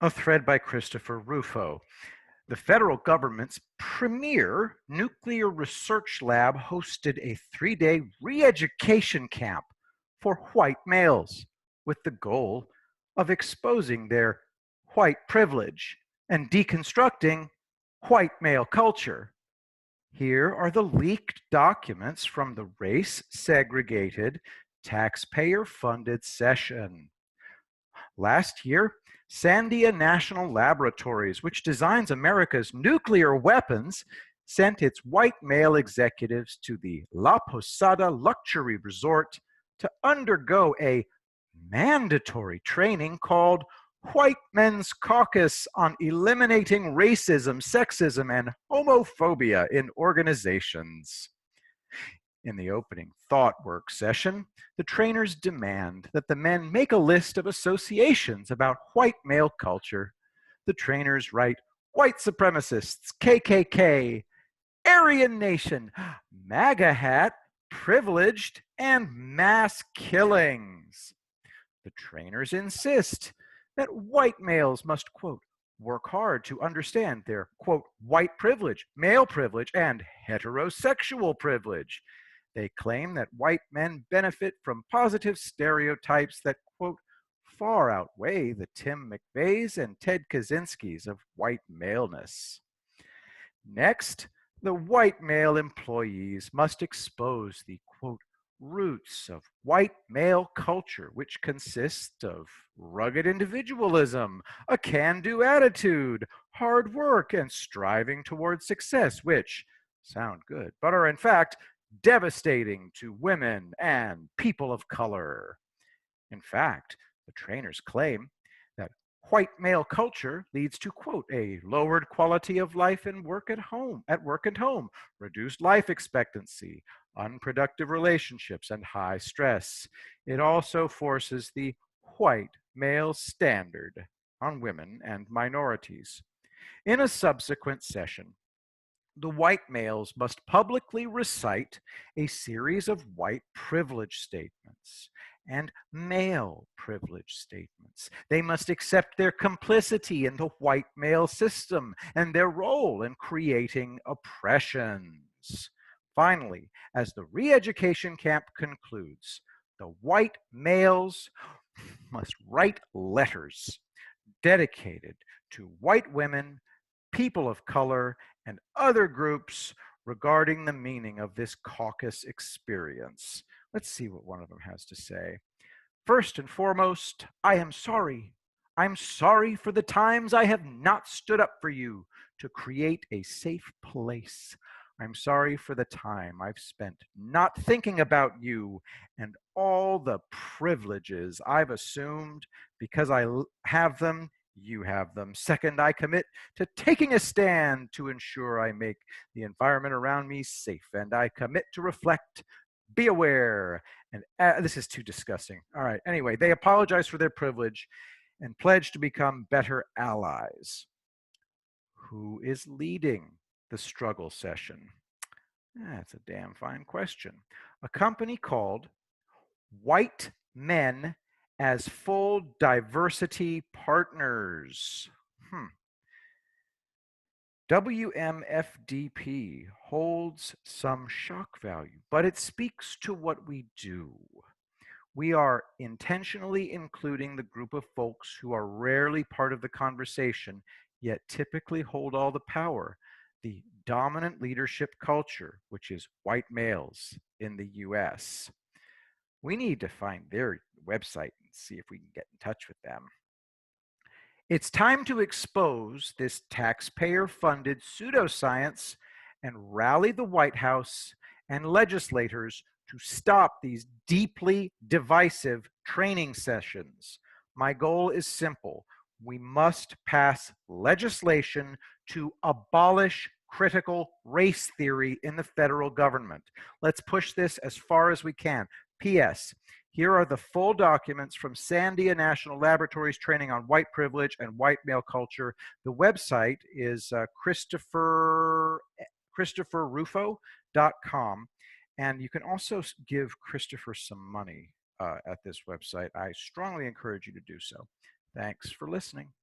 A thread by Christopher Rufo. The federal government's premier nuclear research lab hosted a 3-day re-education camp for white males with the goal of exposing their white privilege and deconstructing white male culture. Here are the leaked documents from the race-segregated, taxpayer-funded session. Last year, Sandia National Laboratories, which designs America's nuclear weapons, sent its white male executives to the La Posada luxury resort to undergo a mandatory training called White Men's Caucus on Eliminating Racism, Sexism, and Homophobia in Organizations. In the opening thought work session, the trainers demand that the men make a list of associations about white male culture. The trainers write white supremacists, KKK, Aryan Nation, MAGA hat, privileged, and mass killings. The trainers insist that white males must, quote, work hard to understand their, quote, white privilege, male privilege, and heterosexual privilege. They claim that white men benefit from positive stereotypes that, quote, far outweigh the Tim McVeighs and Ted Kaczynskis of white maleness. Next, the white male employees must expose the, quote, roots of white male culture, which consists of rugged individualism, a can-do attitude, hard work, and striving toward success, which sound good, but are in fact devastating to women and people of color. In fact, the trainers claim that white male culture leads to, quote, a lowered quality of life and work at work and home, reduced life expectancy, unproductive relationships, and high stress. It also forces the white male standard on women and minorities. In a subsequent session, the white males must publicly recite a series of white privilege statements and male privilege statements. They must accept their complicity in the white male system and their role in creating oppressions. Finally, as the re-education camp concludes, the white males must write letters dedicated to white women, people of color, and other groups regarding the meaning of this caucus experience. Let's see what one of them has to say. First and foremost, I am sorry. I'm sorry for the times I have not stood up for you to create a safe place. I'm sorry for the time I've spent not thinking about you and all the privileges I've assumed because I have them, you have them. Second, I commit to taking a stand to ensure I make the environment around me safe, and I commit to reflect, be aware, and this is too disgusting. All right, anyway, they apologize for their privilege and pledge to become better allies. Who is leading the struggle session? That's a damn fine question. A company called White Men as Full Diversity Partners. WMFDP holds some shock value, but it speaks to what we do. We are intentionally including the group of folks who are rarely part of the conversation, yet typically hold all the power, the dominant leadership culture, which is white males in the US. We need to find their website and see if we can get in touch with them. It's time to expose this taxpayer-funded pseudoscience and rally the White House and legislators to stop these deeply divisive training sessions. My goal is simple. We must pass legislation to abolish critical race theory in the federal government. Let's push this as far as we can. P.S. Here are the full documents from Sandia National Laboratories training on white privilege and white male culture. The website is christopherrufo.com. And you can also give Christopher some money at this website. I strongly encourage you to do so. Thanks for listening.